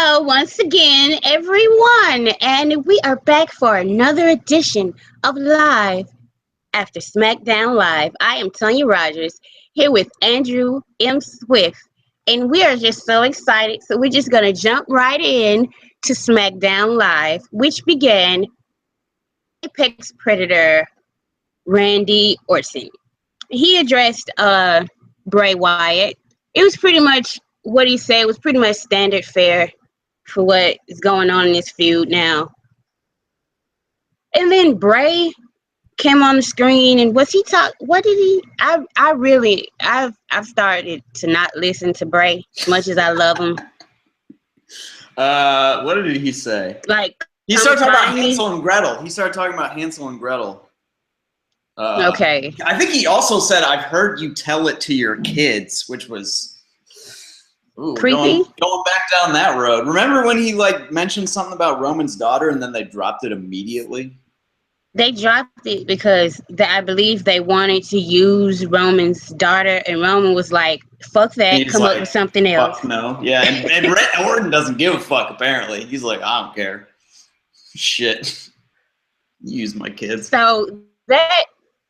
Hello, once again, everyone, and we are back for another edition of Live After SmackDown Live. I am Tonya Rodgers here with Andrew M. Swift, and we are just so excited. So we're just gonna jump right in to SmackDown Live, which began Apex Predator Randy Orton. He addressed Bray Wyatt. It was pretty much what he said was pretty much standard fare for what is going on in this feud now. And then Bray came on the screen and was he talk what did he I've started to not listen to Bray as much as I love him. What did he say? Like he started talking about Hansel and Gretel. Okay. I think he also said, "I've heard you tell it to your kids," which was creepy. Going back down that road. Remember when he mentioned something about Roman's daughter and then they dropped it immediately? They dropped it because I believe they wanted to use Roman's daughter, and Roman was like, "Fuck that! Come up with something else." Fuck no, yeah. And Randy Orton doesn't give a fuck. Apparently, he's like, "I don't care. Shit, use my kids." So that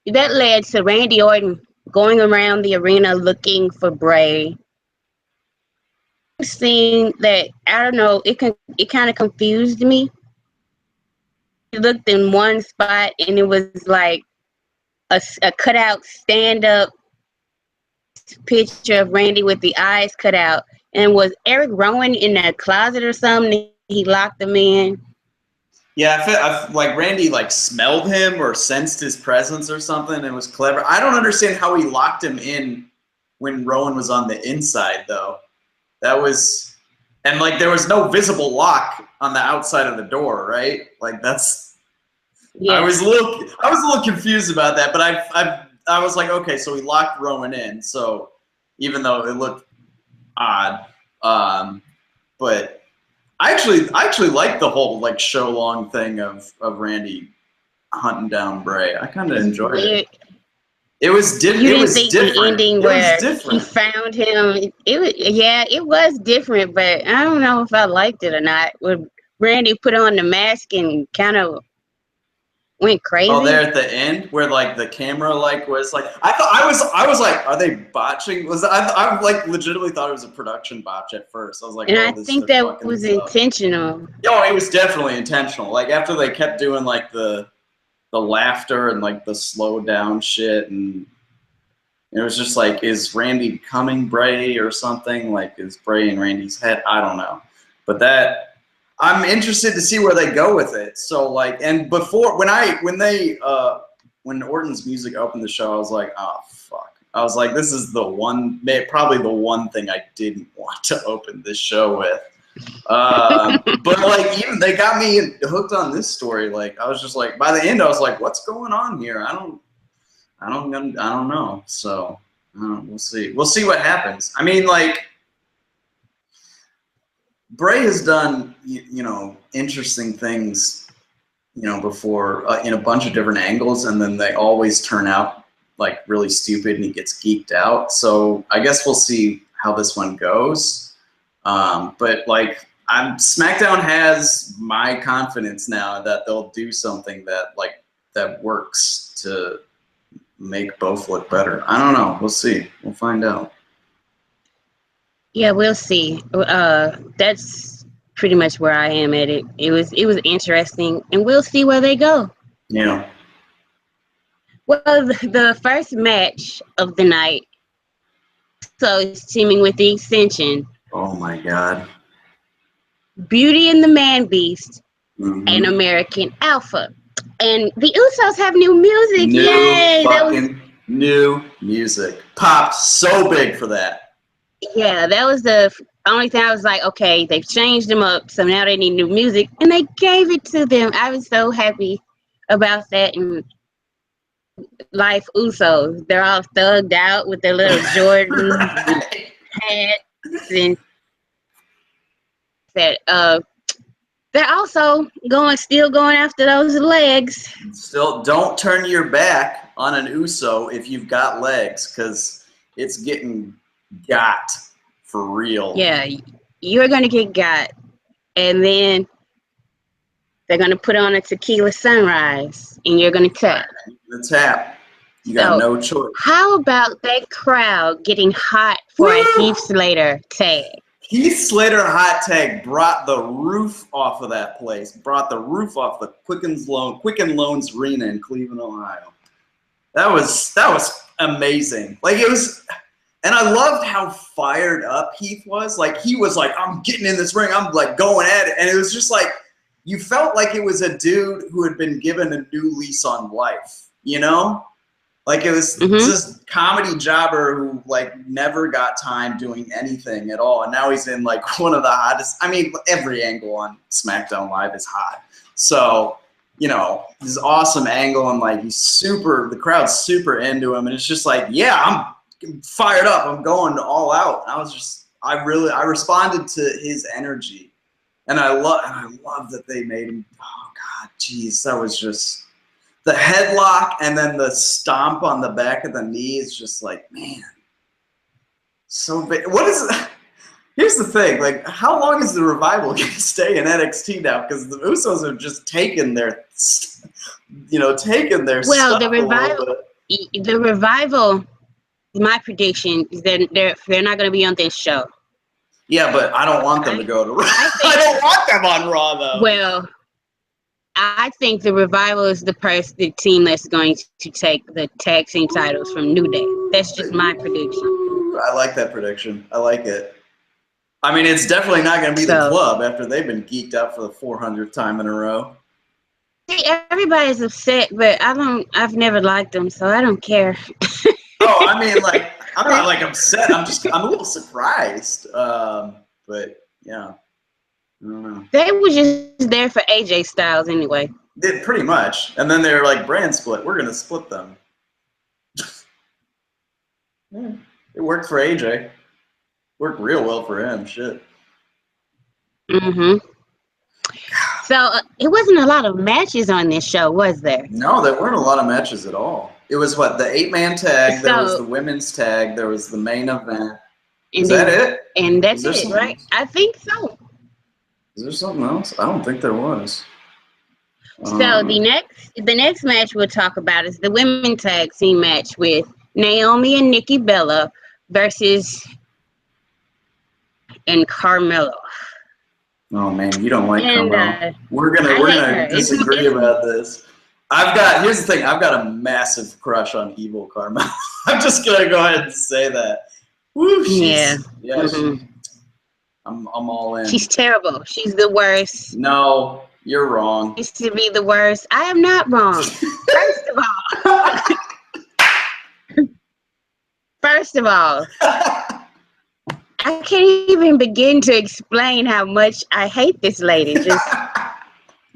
led to Randy Orton going around the arena looking for Bray. Seeing that, I don't know, it kind of confused me. He looked in one spot and it was like a cutout stand-up picture of Randy with the eyes cut out. And was Eric Rowan in a closet or something? He locked him in. Yeah, I feel like Randy smelled him or sensed his presence or something. It was clever. I don't understand how he locked him in when Rowan was on the inside though. That was, and there was no visible lock on the outside of the door, right? Yeah. I was a little confused about that, but I was like, okay, so he locked Rowan in. So even though it looked odd, but I actually liked the whole show long thing of Randy hunting down Bray. I kind of enjoyed it. It was different. You didn't think the ending where he found him? It was different, but I don't know if I liked it or not. When Randy put on the mask and kind of went crazy. Oh, there at the end where the camera was I was like, are they botching? I legitimately thought it was a production botch at first. I was like, and I think that was intentional. Oh, it was definitely intentional. After they kept doing the laughter and the slow down shit, and it was just is Randy coming Bray or something? Is Bray in Randy's head? I don't know, but that I'm interested to see where they go with it. So and before when Orton's music opened the show, I was like, oh fuck. I was like, this is probably the one thing I didn't want to open this show with. But even they got me hooked on this story. I was just by the end I was like, what's going on here? I don't know. So we'll see what happens. I mean, Bray has done interesting things before in a bunch of different angles, and then they always turn out really stupid and he gets geeked out. So I guess we'll see how this one goes. But SmackDown has my confidence now that they'll do something that works to make both look better. I don't know. We'll see. We'll find out. Yeah, we'll see. That's pretty much where I am at it. It was interesting, and we'll see where they go. Yeah. Well, the first match of the night, so it's teaming with the Ascension. Oh my God. Beauty and the Man Beast, and American Alpha. And the Usos have new music. Yay! New music. Popped so big for that. Yeah, that was the only thing I was like, okay, they've changed them up, so now they need new music, and they gave it to them. I was so happy about that. And Life Usos, they're all thugged out with their little Jordan hats, and that they're also still going after those legs. Still, don't turn your back on an Uso if you've got legs, because it's getting got for real. Yeah, you're gonna get got. and then they're gonna put on a tequila sunrise, and you're gonna tap. The tap. You got So, no choice. how about that crowd getting hot for a Heath Slater tag? Heath Slater hot tag brought the roof off of that place. Brought the roof off the Quicken Loans Arena in Cleveland, Ohio. That was amazing. Like, it was, and I loved how fired up Heath was. Like, he was like, I'm getting in this ring. I'm like going at it. And it was just like, you felt like it was a dude who had been given a new lease on life, you know? Like, it was this comedy jobber who, like, never got time doing anything at all. And now he's in, like, one of the hottest. I mean, every angle on SmackDown Live is hot. So, you know, this awesome angle, and, like, the crowd's super into him. And it's just like, yeah, I'm fired up. I'm going all out. And I responded to his energy. And I love that they made him, oh, God, geez, that was just. The headlock and then the stomp on the back of the knee is just like, man, so big. Here's the thing, like, how long is the Revival going to stay in NXT now? Because the Usos have just taken their, Well, stuff the Revival, my prediction is that they're not going to be on this show. Yeah, but I don't want them to go to Raw. I don't want them on Raw, though. Well, I think the Revival is the team that's going to take the tag team titles from New Day. That's just my prediction. I like that prediction. I like it. I mean, it's definitely not going to be the Club after they've been geeked out for the 400th time in a row. See, everybody's upset, but I've never liked them, so I don't care. Oh, I mean, like, I'm not like upset. I'm a little surprised. But yeah. I don't know. They were just there for AJ Styles anyway. Pretty much. And then they were like, brand split. We're going to split them. Yeah, it worked for AJ. Worked real well for him. Shit. So it wasn't a lot of matches on this show, was there? No, there weren't a lot of matches at all. It was the 8-man tag. There was the women's tag. There was the main event. Is that it? And that's it, right? I think so. Is there something else? I don't think there was. So the next match we'll talk about is the women's tag team match with Naomi and Nikki Bella versus Carmelo. Oh man, you don't like Carmelo. We're gonna disagree about this. Here's the thing. I've got a massive crush on Evil Carmelo. I'm just gonna go ahead and say that. Woo, I'm all in. She's terrible. She's the worst. No, you're wrong. She used to be the worst. I am not wrong. First of all, I can't even begin to explain how much I hate this lady.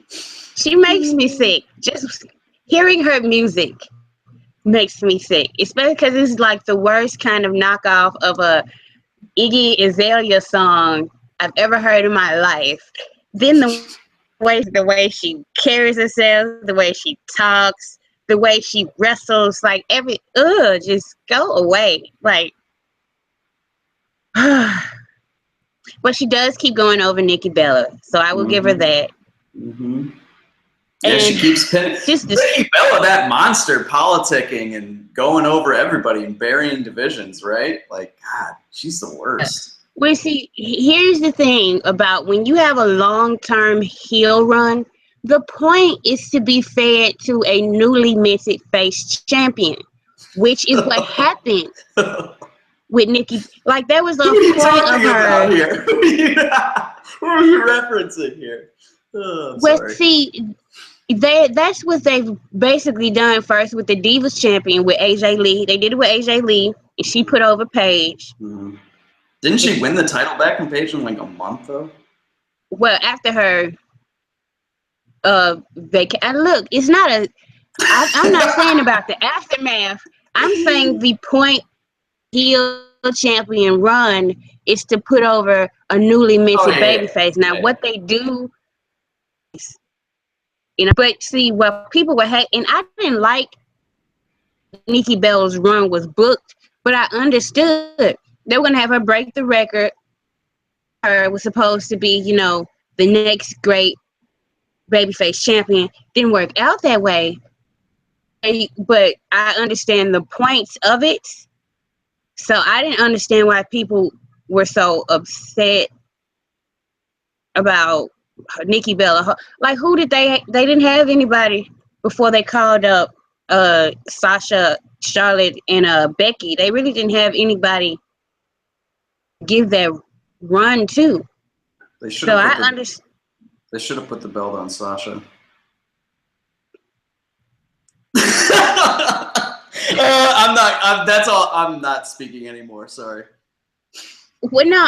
She makes me sick. Just hearing her music makes me sick, especially because it's like the worst kind of knockoff of a Iggy Azalea song I've ever heard in my life. Then the way she carries herself, the way she talks, the way she wrestles, like just go away. Like, but she does keep going over Nikki Bella, so I will give her that. Yeah, she keeps pinning. Nikki Bella, that monster, politicking and going over everybody and burying divisions, right? Like, God, she's the worst. Well, see, here's the thing about when you have a long-term heel run, the point is to be fed to a newly minted face champion, which is what happened with Nikki. Like, there was a point of her. Here? Who are you referencing here? Oh, well, see, that's what they've basically done first with the Divas champion with AJ Lee. They did it with AJ Lee, and she put over Paige. Didn't she win the title back from Paige in like a month, though? Well, after her look, it's not I'm not saying about the aftermath. I'm saying the point heel champion run is to put over a newly minted babyface. Now, what they do is, but see, what people were hating, I didn't like Nikki Bella's run was booked, but I understood they were going to have her break the record. Her was supposed to be, the next great babyface champion. Didn't work out that way. But I understand the points of it. So I didn't understand why people were so upset about Nikki Bella. Like, who did they didn't have anybody before they called up Sasha, Charlotte, and Becky. They really didn't have anybody give that run to. They should So have I understand. They should have put the belt on Sasha. That's all. I'm not speaking anymore. Sorry. Well, no,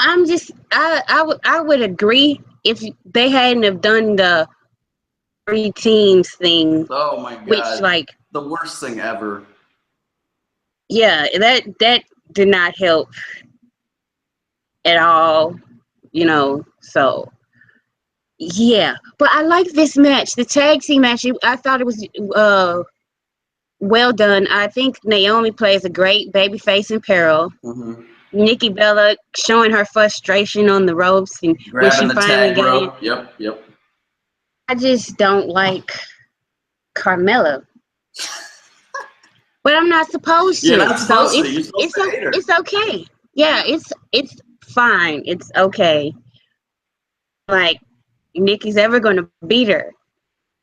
I would agree if they hadn't have done the 3 teams thing. Oh my god. Which, like, the worst thing ever. Yeah, that did not help at all. So yeah. But I like this match, the tag team match. I thought it was well done. I think Naomi plays a great babyface in peril. Mm-hmm. Nikki Bella showing her frustration on the ropes and grabbing when she the finally tag got rope. in. Yep. I just don't like Carmella. But I'm not supposed to. You're not supposed to. You're supposed to hate her. It's okay. Yeah, it's fine. It's okay. Like, Nikki's ever going to beat her.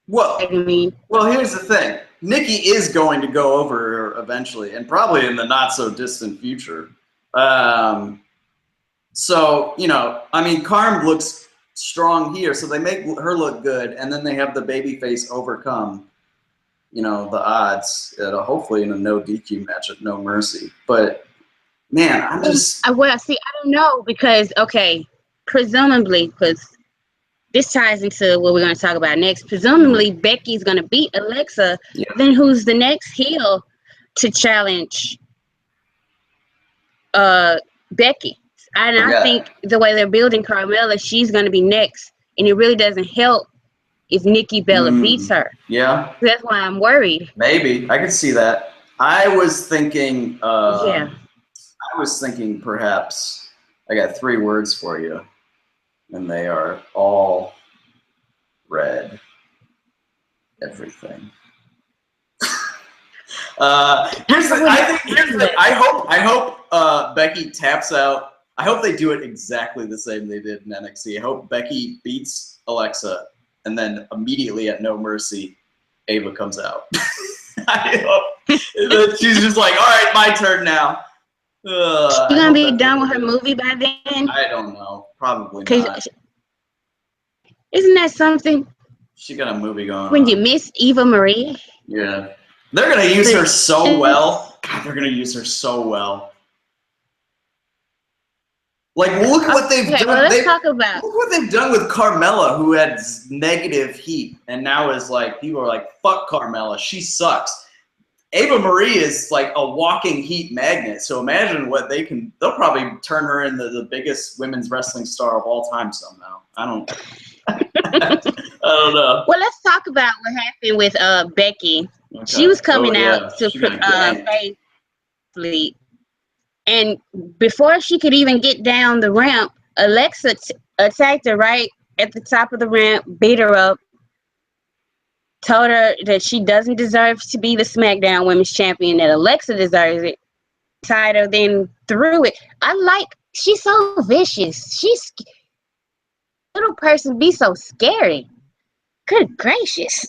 Well, I mean, here's the thing. Nikki is going to go over her eventually, and probably in the not so distant future. So, I mean, Carm looks strong here, so they make her look good, and then they have the babyface overcome, the odds, hopefully in a no DQ match at No Mercy. But, man, I'm just... Well, see, I don't know, because, okay, presumably, because this ties into what we're going to talk about next. Presumably, Becky's going to beat Alexa. Yeah. Then who's the next heel to challenge Becky? And I think the way they're building Carmella, she's going to be next. And it really doesn't help if Nikki Bella beats her. Yeah. That's why I'm worried. Maybe. I could see that. I was thinking... yeah. I was thinking perhaps... I got 3 words for you. And they are all red. Everything. I hope Becky taps out. I hope they do it exactly the same they did in NXT. I hope Becky beats Alexa, and then immediately at No Mercy, Ava comes out. I hope that she's just like, all right, my turn now. She's gonna be done with her movie by then? I don't know. Probably not. Isn't that something? She got a movie going when on. You miss Eva Marie? Yeah. They're going to use her so well. God, they're going to use her so well. Like, look at what they've done. Well, let's talk about... Look what they've done with Carmella, who had negative heat, and now is like, people are like, fuck Carmella, she sucks. Ava Marie is like a walking heat magnet, so imagine what they'll probably turn her into the biggest women's wrestling star of all time somehow. I don't know. Well, let's talk about what happened with Becky. Okay. She was coming out to face Fleet. And before she could even get down the ramp, Alexa attacked her right at the top of the ramp, beat her up, told her that she doesn't deserve to be the SmackDown Women's Champion, that Alexa deserves it, tied her, then threw it. She's so vicious. Little person be so scary. Good gracious.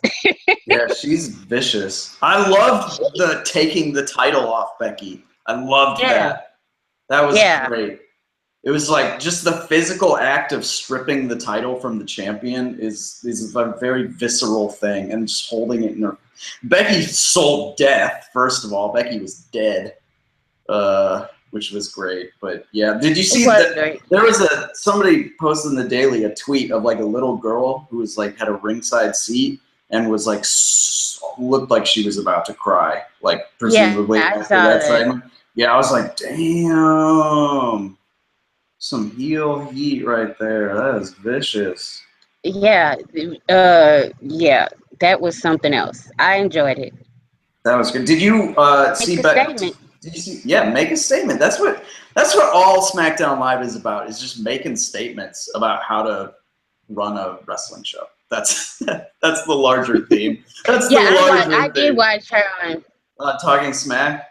Yeah, she's vicious. I loved the taking the title off Becky. I loved that. That was great. It was like just the physical act of stripping the title from the champion is a very visceral thing, and just holding it in her. Becky sold death, first of all. Becky was dead. Which was great, but yeah. Did you see that? There was somebody posted in the Daily a tweet of like a little girl who was like had a ringside seat and was like looked like she was about to cry, like presumably after that segment. Yeah, I was like, damn, some heel heat right there. That is vicious. Yeah, that was something else. I enjoyed it. That was good. Did you see Becky? Did you see? Yeah, make a statement. That's what all SmackDown Live is about. Is just making statements about how to run a wrestling show. That's that's the larger theme. That's the Yeah, larger I did theme. watch her on. Talking Smack,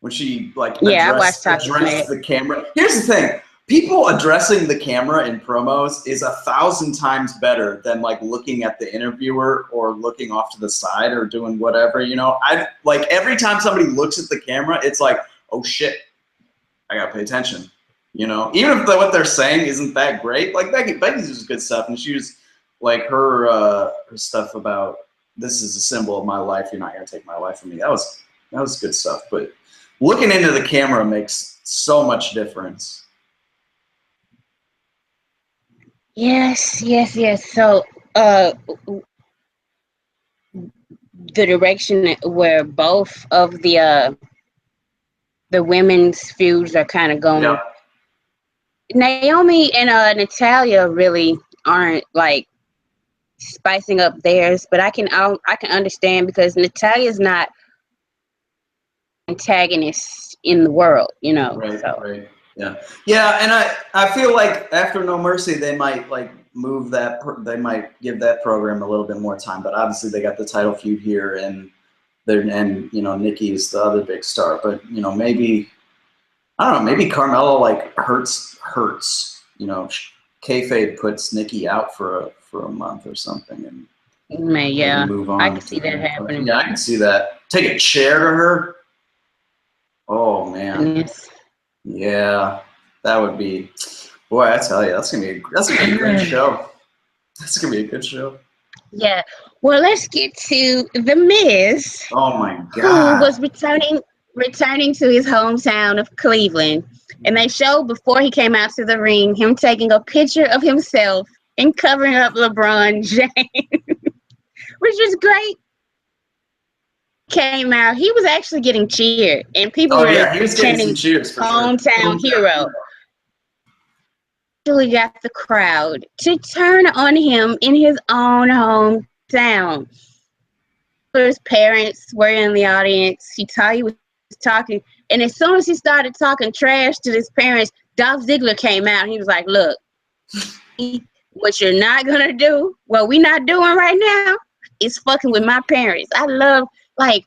when she like Yeah, I watched Talking addressed Smack. the camera. Here's the thing: people addressing the camera in promos is 1,000 times better than like looking at the interviewer or looking off to the side or doing whatever. You know, I like every time somebody looks at the camera, it's like, oh shit, I gotta pay attention. You know, even if what they're saying isn't that great, like Becky's was good stuff, and she was like her stuff about this is a symbol of my life. You're not gonna take my life from me. That was good stuff. But looking into the camera makes so much difference. Yes. So, the direction where both of the women's feuds are kind of going. Yeah. Naomi and Natalia really aren't like spicing up theirs, but I can understand because Natalia's not antagonist in the world, you know. Right. So Right. Yeah. Yeah. And I feel like after No Mercy, they might like move that. They might give that program a little bit more time. But obviously, they got the title feud here, and you know, Nikki is the other big star. But you know, maybe I don't know. Maybe Carmella like hurts. You know, kayfabe puts Nikki out for a month or something, and yeah, move on. I can see that happening. Yeah, I can see that. Take a chair to her. Oh man. Yes. Yeah, that would be. Boy, I tell you, that's gonna be a great show. That's gonna be a good show. Yeah. Well, let's get to The Miz, Oh my who god. was returning to his hometown of Cleveland. And they showed before he came out to the ring him taking a picture of himself and covering up LeBron James, which was great. Came out, he was actually getting cheered, and people Oh were yeah, he was getting some chanting cheers for sure. "Hometown Hero." Actually got the crowd to turn on him in his own hometown. His parents were in the audience. He was talking, and as soon as he started talking trash to his parents, Dolph Ziggler came out. And he was like, "Look, what you're not gonna do, what we're not doing right now, is fucking with my parents." I love, like,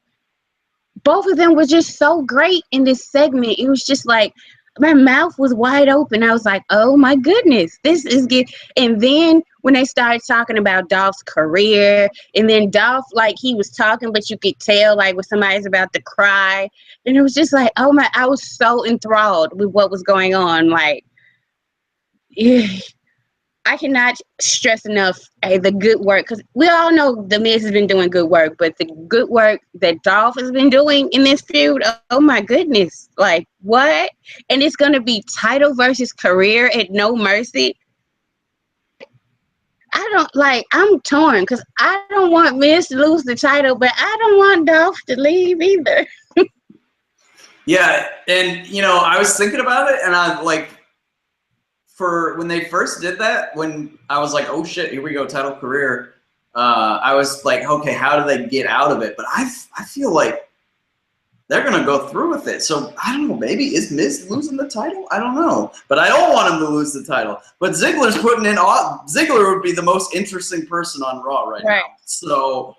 both of them were just so great in this segment. It was just like my mouth was wide open. I was like, oh my goodness, this is good. And then when they started talking about Dolph's career, and then Dolph, like, he was talking, but you could tell like when somebody's about to cry. And it was just like, oh my, I was so enthralled with what was going on. Like, yeah. I cannot stress enough the good work, because we all know The Miz has been doing good work, but the good work that Dolph has been doing in this feud, oh my goodness, like what? And it's going to be title versus career at No Mercy. I'm torn because I don't want Miz to lose the title, but I don't want Dolph to leave either. Yeah, and you know, I was thinking about it, and I like. For when they first did that, when I was like, oh shit, here we go, title career, I was like, okay, how do they get out of it? But I feel like they're going to go through with it. So I don't know, maybe is Miz losing the title? I don't know. But I don't want him to lose the title. But Ziggler's putting in Ziggler would be the most interesting person on Raw right now. So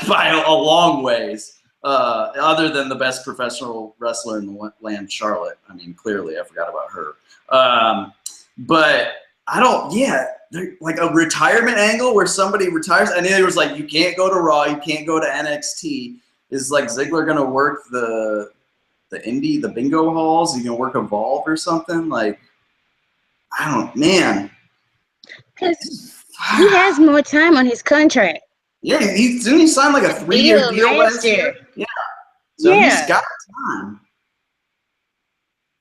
by a long ways. Other than the best professional wrestler in the land, Charlotte. I mean, clearly I forgot about her. But I don't, like a retirement angle where somebody retires. I knew there was like, you can't go to Raw, you can't go to NXT. Is like Ziggler going to work the bingo halls? Is he going to work Evolve or something? Like, I don't, man. Because he has more time on his contract. Yeah, didn't he sign like a 3-year deal last year? Yeah. So he's got time.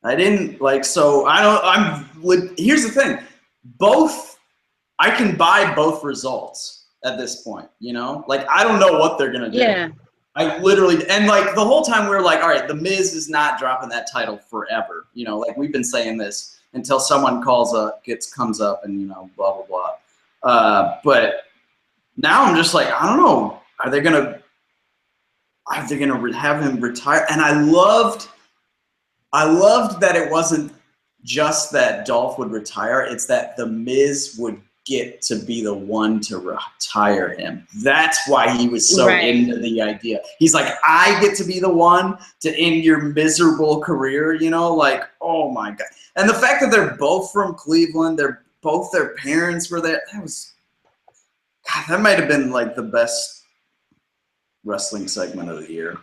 I didn't like, so here's the thing. I can buy both results at this point, you know? Like, I don't know what they're going to do. Yeah. I literally, and like the whole time we were like, all right, The Miz is not dropping that title forever. You know, like we've been saying this until someone comes up and, you know, blah, blah, blah. But now I'm just like, I don't know. Are they going to have him retire? And I loved that it wasn't just that Dolph would retire. It's that The Miz would get to be the one to retire him. That's why he was so into the idea. He's like, I get to be the one to end your miserable career, you know, like, oh my God. And the fact that they're both from Cleveland, both their parents were there. That might have been like the best wrestling segment of the year.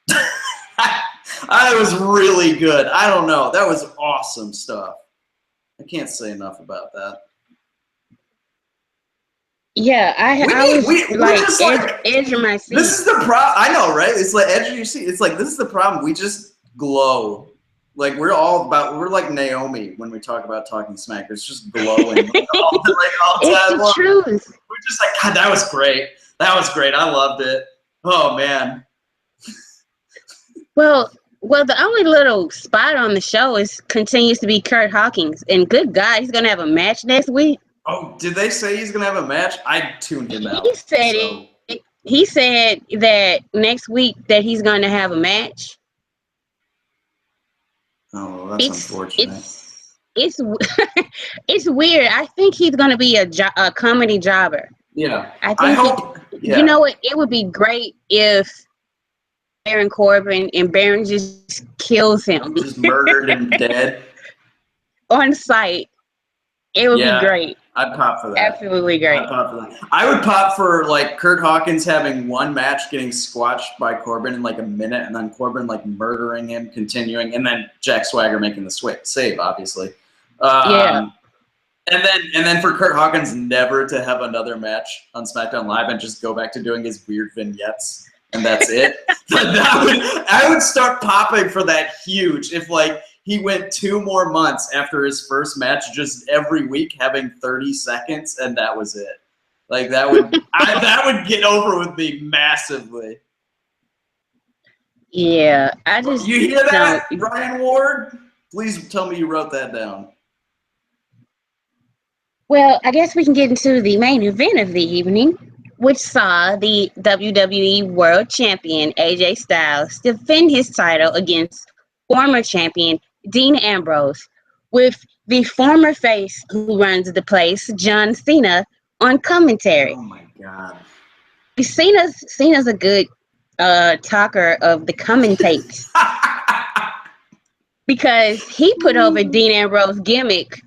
It was really good. I don't know. That was awesome stuff. I can't say enough about that. Yeah, we're just edge of my seat. This is the problem. I know, right? It's like edge of your seat. It's like, this is the problem. We just glow. Like, we're like Naomi when we talk about Talking Smack. It's just glowing. all it's the truth. We're just like, God, that was great. That was great. I loved it. Oh, man. Well, the only little spot on the show continues to be Kurt Hawkins. And good God, he's going to have a match next week. Oh, did they say he's going to have a match? I tuned him out. He said that next week that he's going to have a match. Oh, well, that's unfortunate. It's weird. I think he's going to be a comedy jobber. Yeah. I hope. You know what? It would be great if Baron Corbin and Baron just kills him. Just murdered and dead. On site. It would be great. I'd pop for that. Absolutely great. I'd pop for that. I would pop for like Kurt Hawkins having one match getting squashed by Corbin in like a minute, and then Corbin like murdering him, continuing, and then Jack Swagger making the save, obviously. And then for Kurt Hawkins never to have another match on SmackDown Live and just go back to doing his weird vignettes, and that's it. I would start popping for that huge if like he went 2 more months after his first match, just every week having 30 seconds, and that was it. Like that would that would get over with me massively. Yeah, I just you hear that, Brian Ward? Please tell me you wrote that down. Well, I guess we can get into the main event of the evening, which saw the WWE World Champion AJ Styles defend his title against former champion Dean Ambrose, with the former face who runs the place, John Cena, on commentary. Oh my God. Cena's a good talker of the commentates. Because he put over Dean Ambrose's gimmick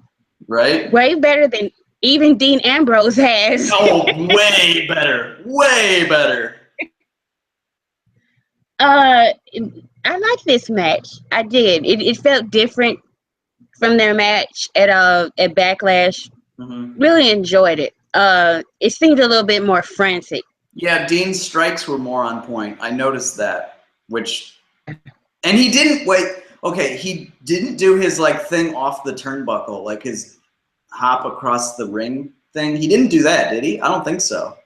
way better than even Dean Ambrose has. Oh, way better. Way better. I like this match. I did. It felt different from their match at Backlash. Mm-hmm. Really enjoyed it. It seemed a little bit more frantic. Yeah, Dean's strikes were more on point. I noticed that. And he didn't he didn't do his like thing off the turnbuckle, like his hop across the ring thing. He didn't do that, did he? I don't think so.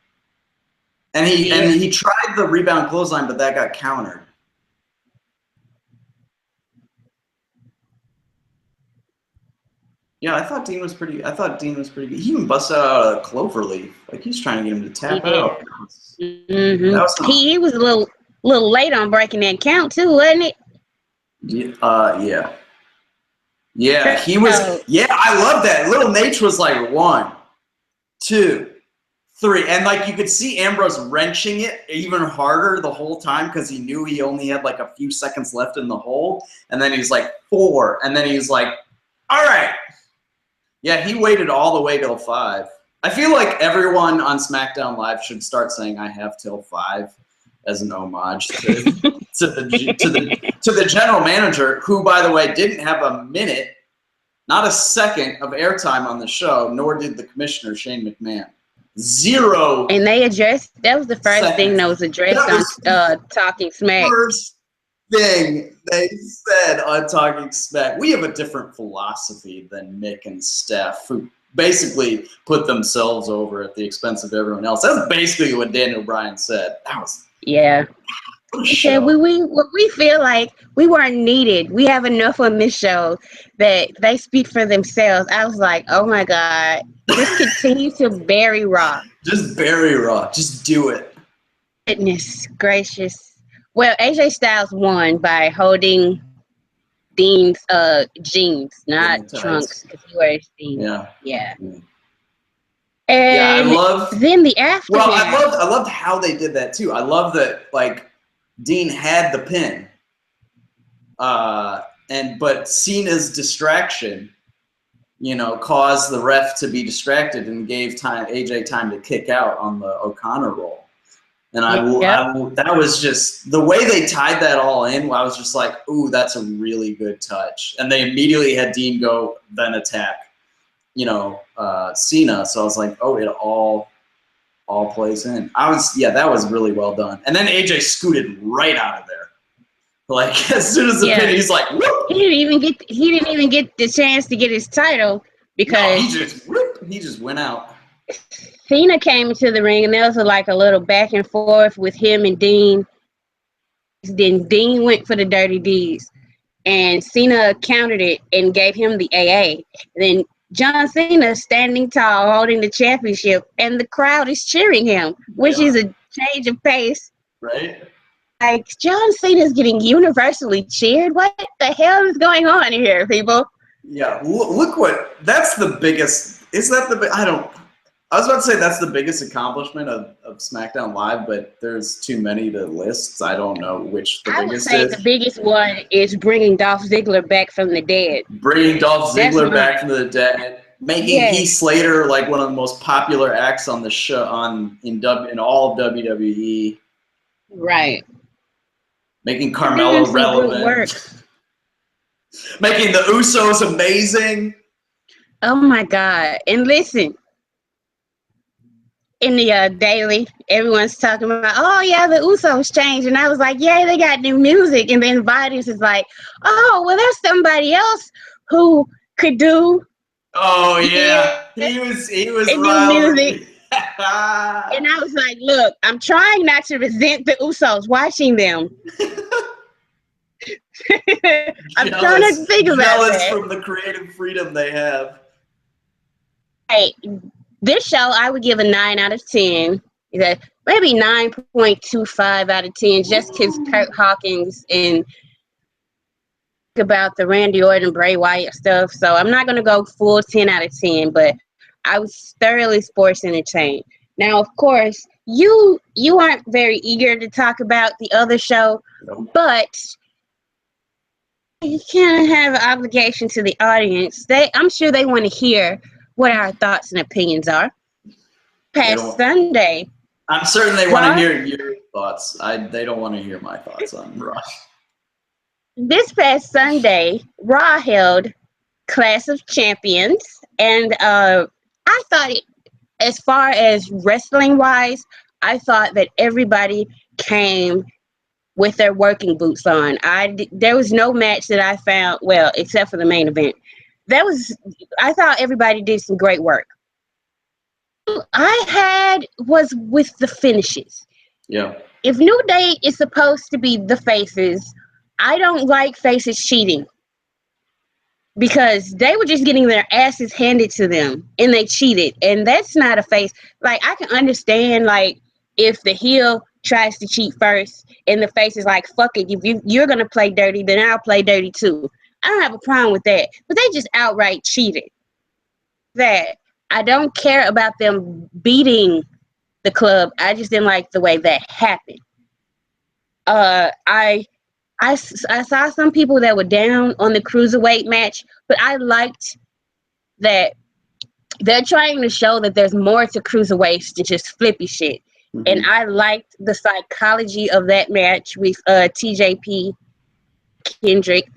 And he tried the rebound clothesline, but that got countered. Yeah, I thought Dean was pretty good. He even busted out a cloverleaf. Like he's trying to get him to tap out. Mm-hmm. He was a little late on breaking that count too, wasn't it? Yeah. Yeah, he was. Yeah, I love that. Little Nate was like 1, 2, 3, and like you could see Ambrose wrenching it even harder the whole time because he knew he only had like a few seconds left in the hold, and then he's like 4, and then he's like, all right. Yeah, he waited all the way till 5. I feel like everyone on SmackDown Live should start saying "I have till 5" as an homage to the general manager, who, by the way, didn't have a minute, not a second of airtime on the show, nor did the commissioner Shane McMahon. 0. And they addressed that was the first thing that was addressed on Talking Smack. First thing they said on Talking Smack. We have a different philosophy than Mick and Steph, who basically put themselves over at the expense of everyone else. That's basically what Daniel Bryan said. That was He said we feel like we weren't needed. We have enough on this show that they speak for themselves. I was like, oh my God, just continue to bury Raw. Just bury Raw. Just do it. Goodness gracious. Well, AJ Styles won by holding Dean's jeans, not trunks, because he wears jeans. Yeah. Yeah. Yeah, I And love. then the Well, aftermath. I loved how they did that too. I love that like Dean had the pin, but Cena's distraction, caused the ref to be distracted and gave AJ time to kick out on the O'Connor roll. And Yep. that was just the way they tied that all in. I was just like, ooh, that's a really good touch. And they immediately had Dean go then attack, Cena. So I was like, oh, it all plays in. That was really well done. And then AJ scooted right out of there. Like as soon as the pin, he's like, whoop! He didn't even get the chance to get his title because he just went out. Cena came into the ring and there was like a little back and forth with him and Dean. Then Dean went for the dirty deeds and Cena countered it and gave him the AA. Then John Cena standing tall holding the championship and the crowd is cheering him, which is a change of pace. Right? Like, John Cena's getting universally cheered? What the hell is going on here, people? Yeah, look what, that's the biggest, is that I was about to say that's the biggest accomplishment of SmackDown Live, but there's too many to list. I don't know which the biggest is. I would say the biggest one is bringing Dolph Ziggler back from the dead. Bringing Dolph Ziggler back from the dead. Making Heath Slater like one of the most popular acts on the show in all of WWE. Right. Making Carmelo relevant. Making the Usos amazing. Oh my God. And listen, in the daily, everyone's talking about, oh yeah, the Usos changed. And I was like, yeah, they got new music. And then Vitus is like, oh, well, there's somebody else who could do. Oh yeah. He was new music. And I was like, look, I'm trying not to resent the Usos watching them. I'm trying to think about jealous that. From the creative freedom they have. Hey, this show I would give a 9 out of 10. Maybe 9.25 out of 10, just because Kurt Hawkins and about the Randy Orton, Bray Wyatt stuff. So I'm not gonna go full 10 out of 10, but I was thoroughly sports entertained. Now, of course, you aren't very eager to talk about the other show, but you kind of have an obligation to the audience. I'm sure they want to hear what our thoughts and opinions are. Past Sunday. I'm certain they want to hear your thoughts. They don't want to hear my thoughts on Raw. This past Sunday, Raw held Clash of Champions, and I thought, as far as wrestling-wise, I thought that everybody came with their working boots on. There was no match that I found, well, except for the main event. I thought everybody did some great work. I had was with the finishes. Yeah. If New Day is supposed to be the faces, I don't like faces cheating. Because they were just getting their asses handed to them and they cheated. And that's not a face. Like, I can understand, like, if the heel tries to cheat first and the face is like, fuck it, if you're going to play dirty, then I'll play dirty too. I don't have a problem with that. But they just outright cheated. That I don't care about them beating the club. I just didn't like the way that happened. I saw some people that were down on the cruiserweight match, but I liked that they're trying to show that there's more to cruiserweights than just flippy shit. Mm-hmm. And I liked the psychology of that match with TJP Kendrick.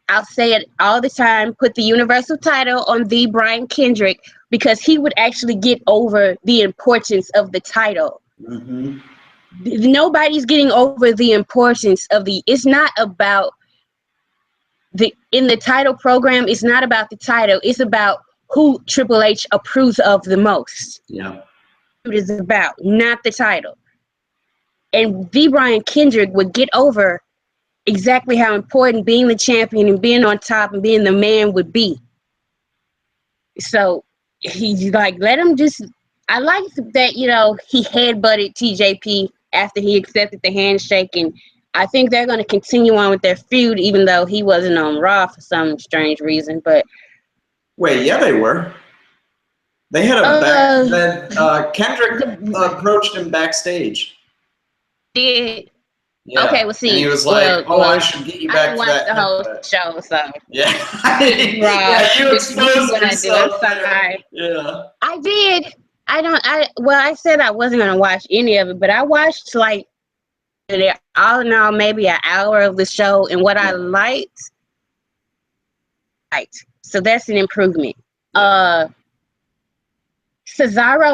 I'll say it all the time, put the Universal title on the Brian Kendrick, because he would actually get over the importance of the title. Mm-hmm. Nobody's getting over the importance of it's not about in the title program, it's not about the title, it's about who Triple H approves of the most. Yeah. It is about, not the title. And the Brian Kendrick would get over exactly how important being the champion and being on top and being the man would be. So he's like, let him just, I like that, he headbutted TJP after he accepted the handshake, and I think they're going to continue on with their feud, even though he wasn't on Raw for some strange reason. But wait, yeah, they were. They had a back. Then Kendrick The, approached him backstage. did Yeah, okay. Well, and he see, was like, "Oh, I should get you I back didn't for watch that the whole headbutt." show, so Yeah, Rob, yeah, you this is what exposed I do. I'm yourself there. sorry. Yeah. I did. I don't. Well, I said I wasn't gonna watch any of it, but I watched like all in all maybe an hour of the show, and what I liked. So that's an improvement. Cesaro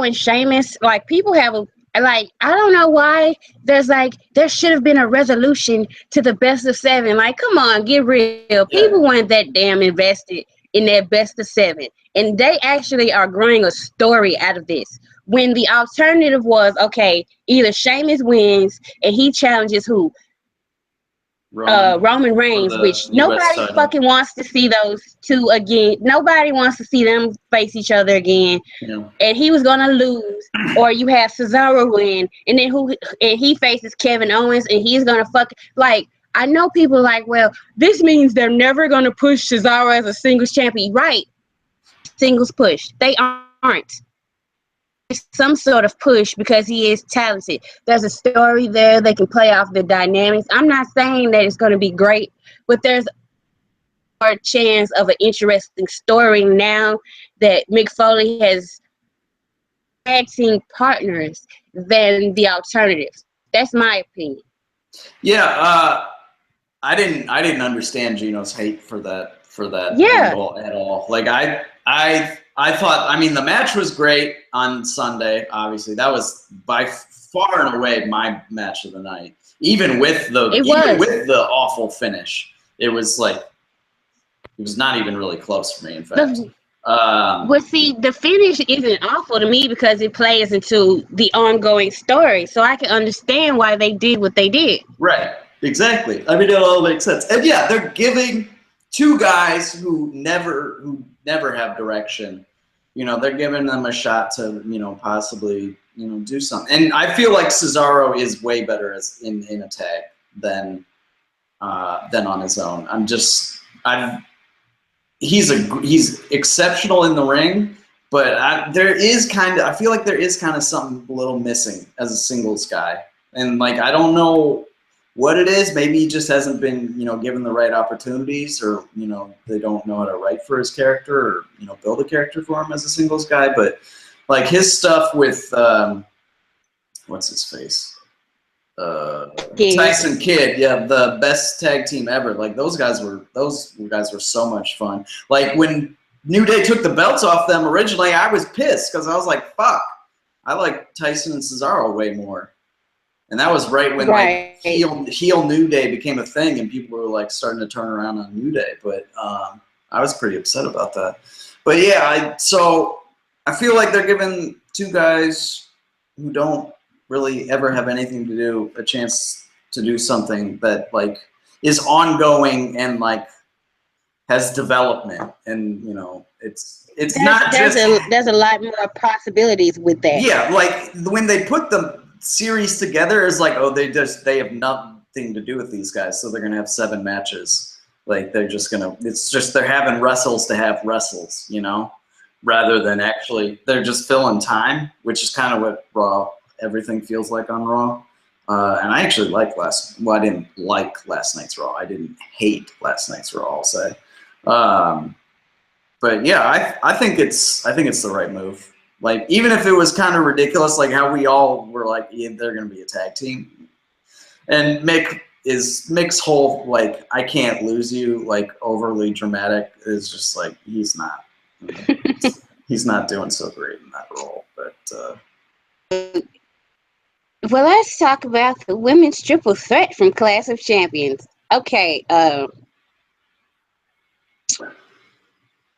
and Sheamus, like people have like I don't know why there should have been a resolution to the best of seven. Like, come on, get real. People weren't that damn invested in their best of seven, and they actually are growing a story out of this. When the alternative was okay, either Sheamus wins and he challenges who Roman Reigns, which nobody fucking wants to see those two again. Nobody wants to see them face each other again. Yeah. And he was gonna lose, or you have Cesaro win, and then he faces Kevin Owens, and he's gonna like. I know people are like, well, this means they're never gonna push Cesaro as a singles champion, right? Singles push, they aren't. Some sort of push because he is talented. There's a story there. They can play off the dynamics. I'm not saying that it's going to be great, but there's a chance of an interesting story now that Mick Foley has tag team partners than the alternatives. That's my opinion. Yeah, I didn't understand Gino's hate for that angle at all. Like I thought, I mean, the match was great on Sunday. Obviously, that was by far and away my match of the night. Even with the awful finish, it was not even really close for me. In fact, well, see, the finish isn't awful to me because it plays into the ongoing story, so I can understand why they did what they did. Right. Exactly. I mean, it all makes sense. And yeah, they're giving two guys who never have direction. You know, they're giving them a shot to, possibly, do something. And I feel like Cesaro is way better in a tag than on his own. He's exceptional in the ring, but I feel like there is kind of something a little missing as a singles guy. And I don't know what it is. Maybe he just hasn't been, given the right opportunities, or, they don't know how to write for his character, or, build a character for him as a singles guy. But his stuff with, what's his face? Tyson Kidd. Yeah. The best tag team ever. Those guys were so much fun. When New Day took the belts off them originally, I was pissed because I was like, fuck, I like Tyson and Cesaro way more. And that was right when heel New Day became a thing, and people were starting to turn around on New Day. But I was pretty upset about that. But yeah, so I feel like they're giving two guys who don't really ever have anything to do a chance to do something that is ongoing and has development, and it's not just there's a lot more possibilities with that. Yeah, when they put the series together, is they have nothing to do with these guys, so they're gonna have 7 matches. They're having wrestles to have wrestles, rather than actually they're just filling time, which is kind of what Raw everything feels like on Raw. And I actually I didn't like last night's Raw. I didn't hate last night's Raw, I'll say. But yeah, I think it's the right move. Even if it was kind of ridiculous, how we all were yeah, they're going to be a tag team. And Mick's whole, I can't lose you, overly dramatic is just he's not. He's not doing so great in that role. But well, let's talk about the women's triple threat from Clash of Champions. Okay, I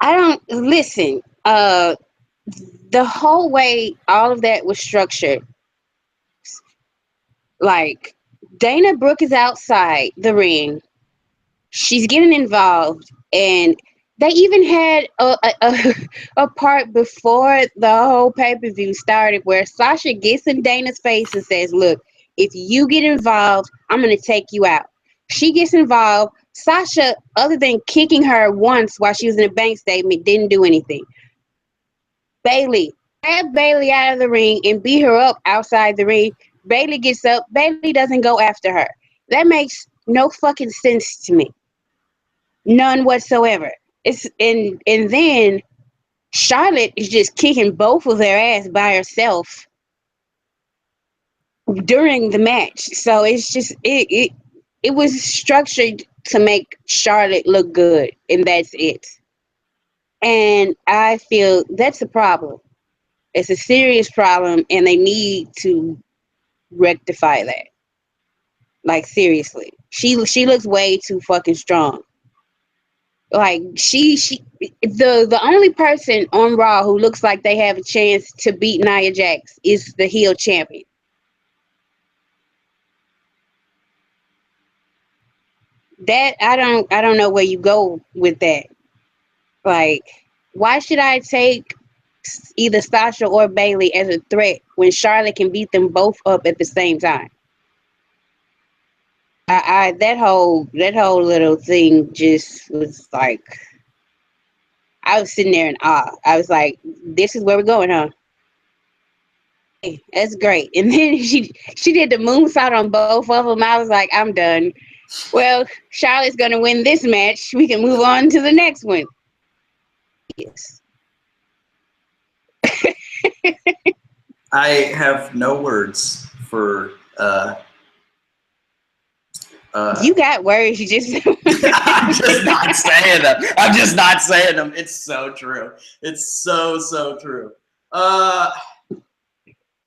don't listen. The whole way all of that was structured, Dana Brooke is outside the ring. She's getting involved, and they even had a part before the whole pay-per-view started where Sasha gets in Dana's face and says, look, if you get involved, I'm going to take you out. She gets involved. Sasha, other than kicking her once while she was in a bank statement, didn't do anything. Bailey. Grab Bailey out of the ring and beat her up outside the ring. Bailey gets up. Bailey doesn't go after her. That makes no fucking sense to me. None whatsoever. It's and then Charlotte is just kicking both of their ass by herself during the match. So it's just it was structured to make Charlotte look good, and that's it. And I feel that's a problem. It's a serious problem, and they need to rectify that. Like seriously, she looks way too fucking strong. Like the only person on Raw who looks like they have a chance to beat Nia Jax is the heel champion. That I don't know where you go with that. Like, why should I take either Sasha or Bailey as a threat when Charlotte can beat them both up at the same time? I that whole little thing just was like, I was sitting there in awe. I was like, this is where we're going, huh? Hey, that's great. And then she did the moonsault on both of them. I was like, I'm done. Well, Charlotte's gonna win this match. We can move on to the next one. Yes. I have no words for. You got words. You just. I'm just not saying them. I'm just not saying them. It's so true. It's so true.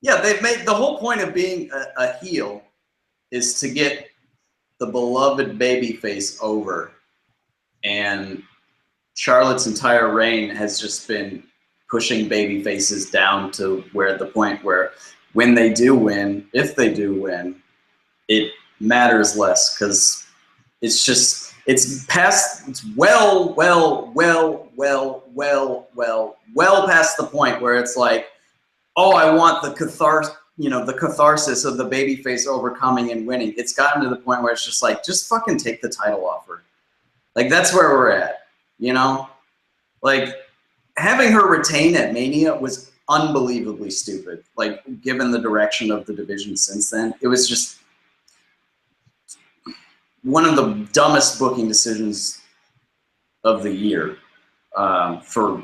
Yeah, they've made the whole point of being a heel is to get the beloved babyface over, and Charlotte's entire reign has just been pushing babyfaces down to where the point where when they do win, if they do win, it matters less because it's well past the point where it's like, oh, I want the catharsis of the babyface overcoming and winning. It's gotten to the point where it's just like, just fucking take the title off her. Like, that's where we're at, you know? Like, having her retain at Mania was unbelievably stupid. Like, given the direction of the division since then, it was just one of the dumbest booking decisions of the year for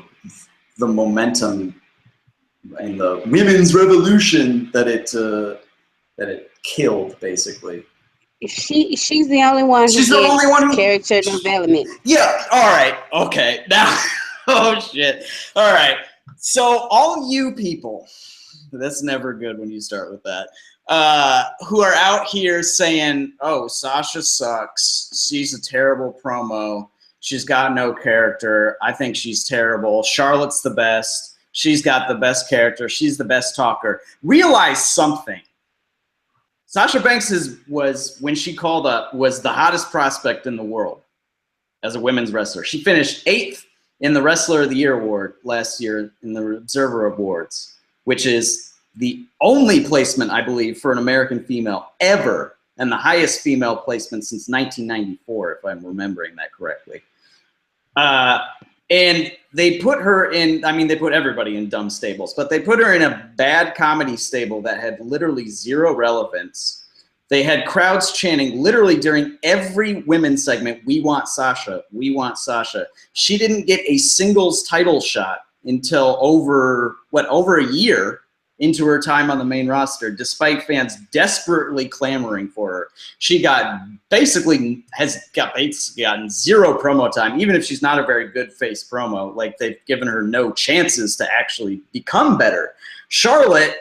the momentum and the women's revolution that it killed, basically. She's the only one. She's the only one who character development. Yeah. All right. Okay. Now. Oh shit. All right. So all you people, that's never good when you start with that. Who are out here saying, "Oh, Sasha sucks. She's a terrible promo. She's got no character. I think she's terrible. Charlotte's the best. She's got the best character. She's the best talker." Realize something. Sasha Banks was, when she called up, was the hottest prospect in the world as a women's wrestler. She finished 8th in the Wrestler of the Year award last year in the Observer Awards, which is the only placement, I believe, for an American female ever, and the highest female placement since 1994, if I'm remembering that correctly. And they put her in, I mean, they put everybody in dumb stables, but they put her in a bad comedy stable that had literally zero relevance. They had crowds chanting literally during every women's segment, "We want Sasha, we want Sasha." She didn't get a singles title shot until over a year into her time on the main roster, despite fans desperately clamoring for her. She basically gotten zero promo time, even if she's not a very good face promo. Like, they've given her no chances to actually become better. Charlotte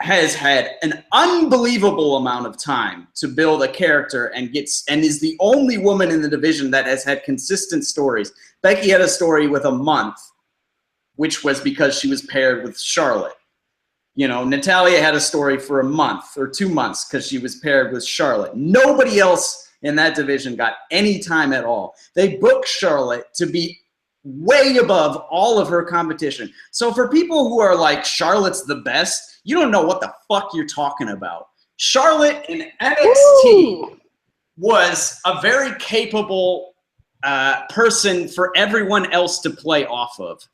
has had an unbelievable amount of time to build a character and is the only woman in the division that has had consistent stories. Becky had a story with a month, which was because she was paired with Charlotte. You know, Natalya had a story for a month or 2 months because she was paired with Charlotte. Nobody else in that division got any time at all. They booked Charlotte to be way above all of her competition. So for people who are like, Charlotte's the best, you don't know what the fuck you're talking about. Charlotte in NXT was a very capable person for everyone else to play off of.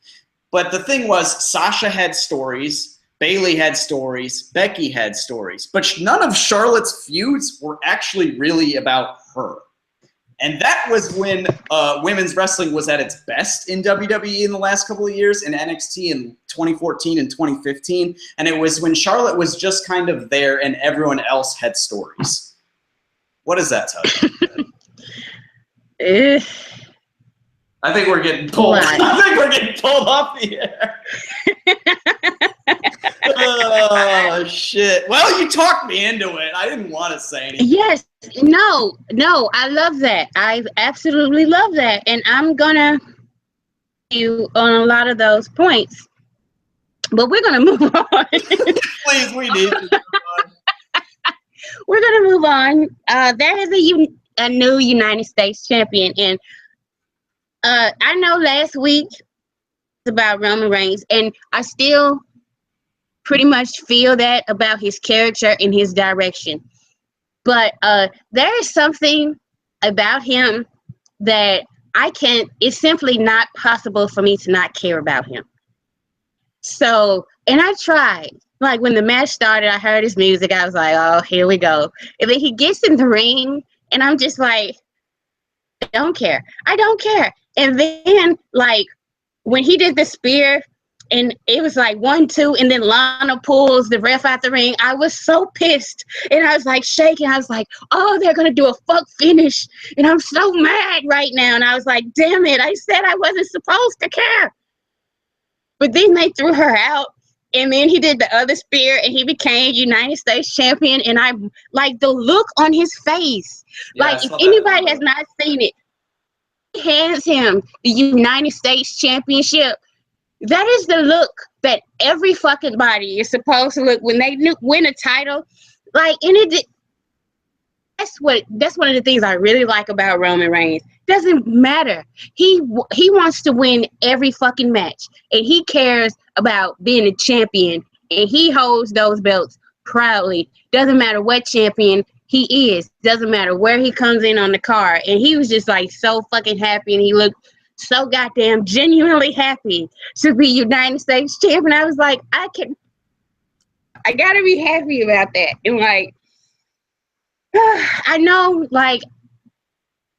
But the thing was, Sasha had stories, Bayley had stories, Becky had stories, but none of Charlotte's feuds were actually really about her. And that was when women's wrestling was at its best in WWE in the last couple of years, in NXT in 2014 and 2015. And it was when Charlotte was just kind of there and everyone else had stories. What does that tell you? I think we're getting pulled. I think we're getting pulled off the air. Oh, shit. Well, you talked me into it. I didn't want to say anything. Yes. No. I love that. I absolutely love that. And I'm going to you on a lot of those points. But we're going to move on. Please, we need to move on. We're going to move on. There is a new United States champion. And I know last week was about Roman Reigns. And I still pretty much feel that about his character and his direction. But there is something about him that it's simply not possible for me to not care about him. So, and I tried. Like when the match started, I heard his music. I was like, oh, here we go. And then he gets in the ring and I'm just like, I don't care. And then like when he did the spear, and it was like 1, 2, and then Lana pulls the ref out the ring. I was so pissed. And I was like shaking. I was like, oh, they're going to do a fuck finish. And I'm so mad right now. And I was like, damn it. I said I wasn't supposed to care. But then they threw her out. And then he did the other spear and he became United States champion. And I like the look on his face. Yeah, like if anybody has not seen it, he hands him the United States championship. That is the look that every fucking body is supposed to look when they win a title. Like, and that's one of the things I really like about Roman Reigns. Doesn't matter. He wants to win every fucking match, and he cares about being a champion, and he holds those belts proudly. Doesn't matter what champion he is. Doesn't matter where he comes in on the card. And he was just like so fucking happy, and he looked so goddamn genuinely happy to be United States champion. I was like, I gotta be happy about that. And like, I know like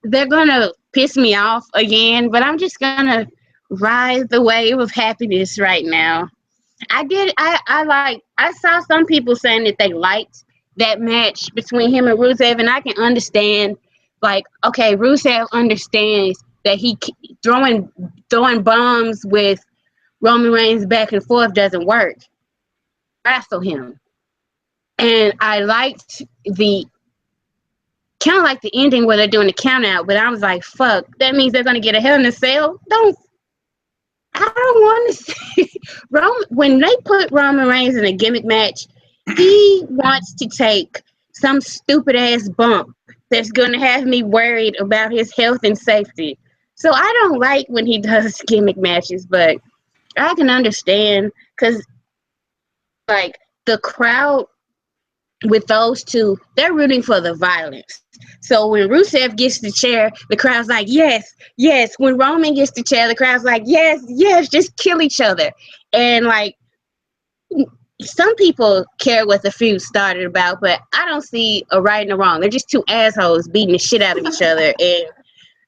they're gonna piss me off again, but I'm just gonna ride the wave of happiness right now. I saw some people saying that they liked that match between him and Rusev, and I can understand, like, okay, Rusev understands that he throwing bombs with Roman Reigns back and forth doesn't work. Wrestle him. And I liked kind of like the ending where they're doing the count out, but I was like, fuck, that means they're gonna get a Hell in a Cell? I don't want to see when they put Roman Reigns in a gimmick match, he wants to take some stupid ass bump that's gonna have me worried about his health and safety. So I don't like when he does gimmick matches, but I can understand because, like, the crowd with those two, they're rooting for the violence. So when Rusev gets the chair, the crowd's like, yes, yes. When Roman gets the chair, the crowd's like, yes, yes, just kill each other. And, like, some people care what the feud started about, but I don't see a right and a wrong. They're just two assholes beating the shit out of each other. And,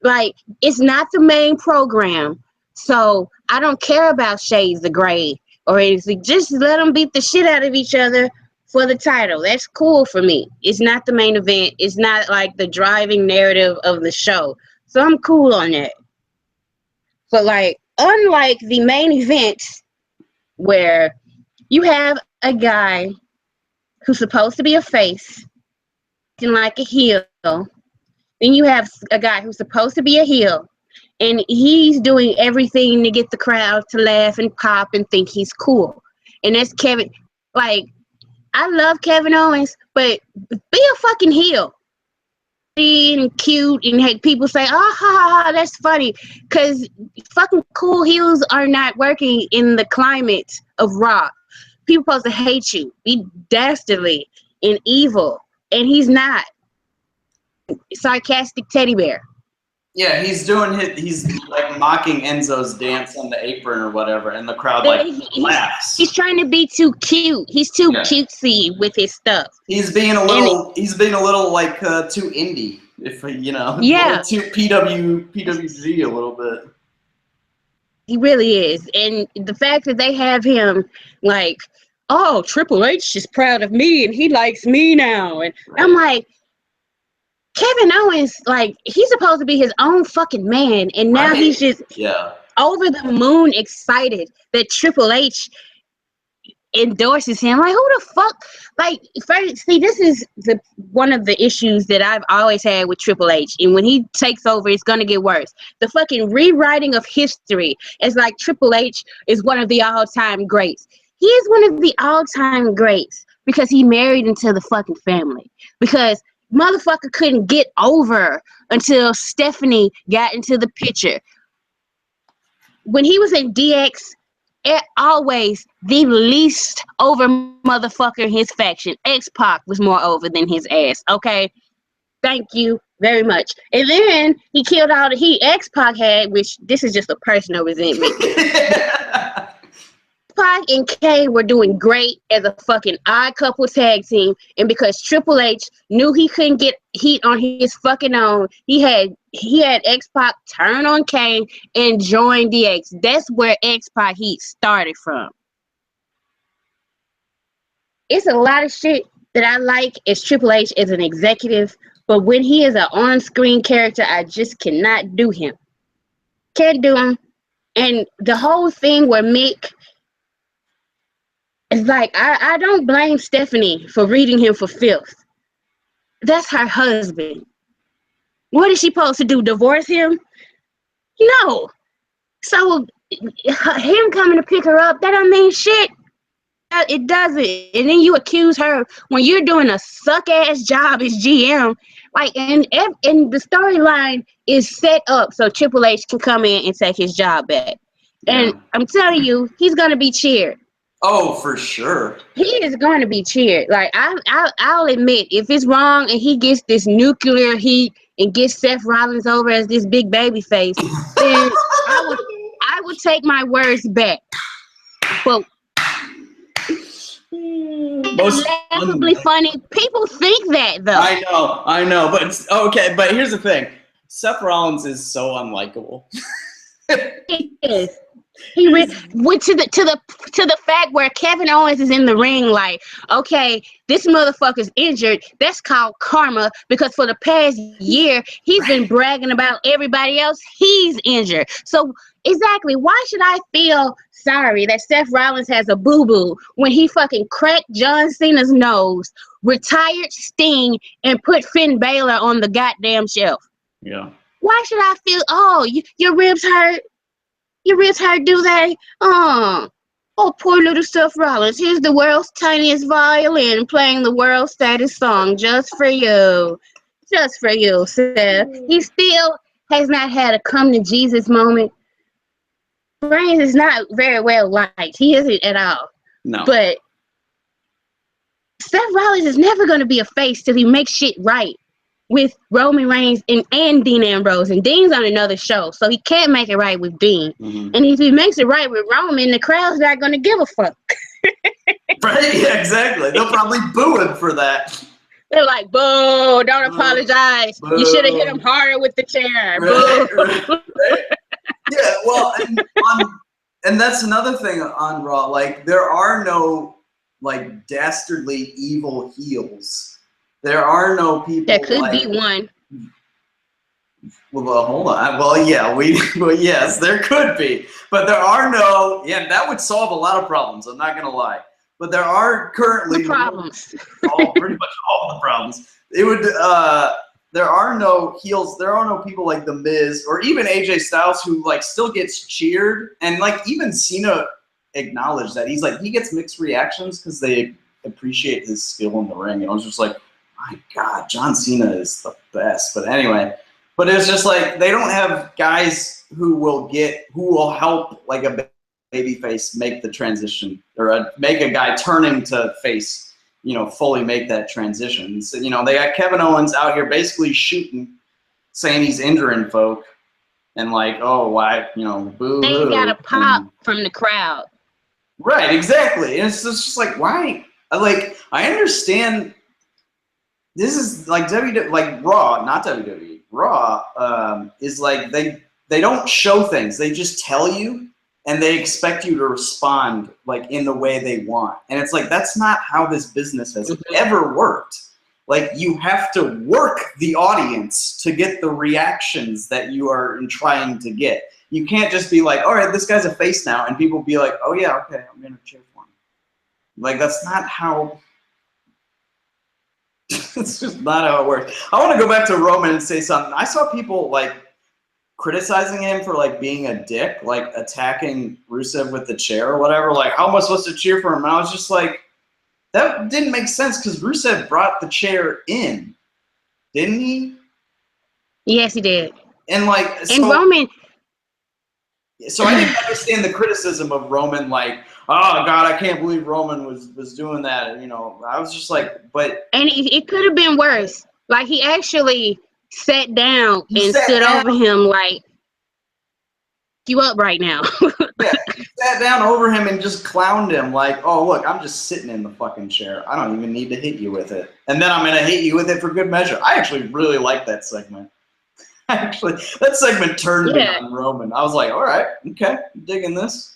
like, it's not the main program. So I don't care about shades of gray or anything. Just let them beat the shit out of each other for the title. That's cool for me. It's not the main event. It's not like the driving narrative of the show. So I'm cool on that. But, like, unlike the main event where you have a guy who's supposed to be a face acting like a heel, then you have a guy who's supposed to be a heel, and he's doing everything to get the crowd to laugh and pop and think he's cool. And that's Kevin. Like, I love Kevin Owens, but be a fucking heel. And cute, and have people say, oh, ha, ha, ha, that's funny. Because fucking cool heels are not working in the climate of Raw. People supposed to hate you, be dastardly and evil, and he's not. Sarcastic teddy bear. Yeah, he's doing he's like mocking Enzo's dance on the apron or whatever, and the crowd like laughs. He's trying to be too cute. He's too cutesy with his stuff. He's being a little like too indie, if you know. Yeah. Too PWZ a little bit. He really is, and the fact that they have him like, oh, Triple H is proud of me and he likes me now, and I'm like, Kevin Owens, like, he's supposed to be his own fucking man, and now he's just over the moon excited that Triple H endorses him. Like, who the fuck? Like, first, see, this is one of the issues that I've always had with Triple H, and when he takes over, it's gonna get worse. The fucking rewriting of history is like Triple H is one of the all-time greats. He is one of the all-time greats because he married into the fucking family. Because motherfucker couldn't get over until Stephanie got into the picture. When he was in DX, always the least over motherfucker in his faction. X-Pac was more over than his ass. Okay, thank you very much. And then he killed all the heat X-Pac had, which this is just a personal resentment. Pac and Kay were doing great as a fucking odd couple tag team, and because Triple H knew he couldn't get heat on his fucking own, he had X-Pac turn on Kane and join DX. That's where X-Pac heat started from. It's a lot of shit that I like as Triple H as an executive, but when he is an on-screen character, I just cannot do him. Can't do him. And the whole thing where Mick, it's like, I don't blame Stephanie for reading him for filth. That's her husband. What is she supposed to do, divorce him? No. So him coming to pick her up, that don't mean shit. It doesn't. And then you accuse her when you're doing a suck-ass job as GM. Like, and the storyline is set up so Triple H can come in and take his job back. And I'm telling you, he's going to be cheered. Oh, for sure. He is going to be cheered. Like, I'll admit, if it's wrong and he gets this nuclear heat and gets Seth Rollins over as this big baby face, then I would take my words back. But most laughably funny. People think that, though. I know. But it's okay. But here's the thing: Seth Rollins is so unlikable. He is. He went to the fact where Kevin Owens is in the ring like, okay, this motherfucker's injured. That's called karma because for the past year he's been bragging about everybody else he's injured. So exactly, why should I feel sorry that Seth Rollins has a boo-boo when he fucking cracked John Cena's nose, retired Sting, and put Finn Balor on the goddamn shelf? Yeah. Why should I feel, oh, your ribs hurt? Your ribs hurt, do they? Oh, poor little Seth Rollins. Here's the world's tiniest violin playing the world's saddest song just for you. Just for you, Seth. He still has not had a come to Jesus moment. Reigns is not very well liked. He isn't at all. No. But Seth Rollins is never going to be a face till he makes shit right with Roman Reigns and Dean Ambrose. And Dean's on another show, so he can't make it right with Dean. Mm-hmm. And if he makes it right with Roman, the crowd's not going to give a fuck. Right? Yeah, exactly. They'll probably boo him for that. They're like, boo, don't apologize. Boo. You should have hit him harder with the chair. Boo. Right. Yeah, well, and that's another thing on Raw. Like, there are no, like, dastardly evil heels. There are no people. There could be one. Well, hold on. Well, yeah, yes, there could be, but there are no. Yeah, that would solve a lot of problems. I'm not gonna lie, but there are currently problems. Pretty much all the problems. It would. There are no heels. There are no people like The Miz or even AJ Styles who like still gets cheered, and like even Cena acknowledged that he's like he gets mixed reactions because they appreciate his skill in the ring, and I was just like, my God, John Cena is the best. But anyway, but it's just like they don't have guys who will help like a baby face make the transition or make a guy turning to face, fully make that transition. So, they got Kevin Owens out here basically shooting saying he's injuring folk and like, oh, why, boo hoo. They got a pop from the crowd. Right, exactly. And it's just like, why? Like, I understand. This is like like Raw, not WWE. Raw is like they don't show things; they just tell you, and they expect you to respond like in the way they want. And it's like that's not how this business has ever worked. Like you have to work the audience to get the reactions that you are trying to get. You can't just be like, all right, this guy's a face now, and people be like, oh yeah, okay, I'm gonna cheer for him. Like that's not how. It's just not how it works. I want to go back to Roman and say something. I saw people like criticizing him for like being a dick, like attacking Rusev with the chair or whatever. Like, how am I supposed to cheer for him? And I was just like, that didn't make sense because Rusev brought the chair in, didn't he? Yes, he did. And like, and Roman. So I didn't understand the criticism of Roman, like, oh God, I can't believe Roman was doing that. I was just like, but. And it could have been worse. Like he actually sat down and stood over him like, you up right now. Yeah, he sat down over him and just clowned him like, oh look, I'm just sitting in the fucking chair. I don't even need to hit you with it. And then I'm gonna hit you with it for good measure. I actually really like that segment. Actually, that segment turned me on Roman. I was like, all right, okay, I'm digging this.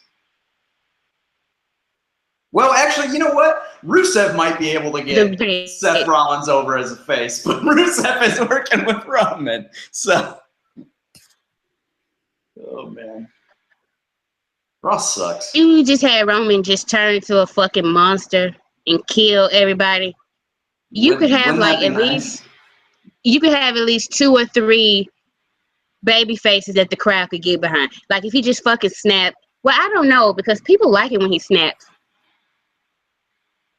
Well, actually, you know what? Rusev might be able to get Seth Rollins over as a face, but Rusev is working with Roman. So, oh, man. Raw sucks. You just had Roman just turn into a fucking monster and kill everybody. You could have like at least 2 or 3 baby faces that the crowd could get behind. Like if he just fucking snapped. Well, I don't know because people like it when he snaps.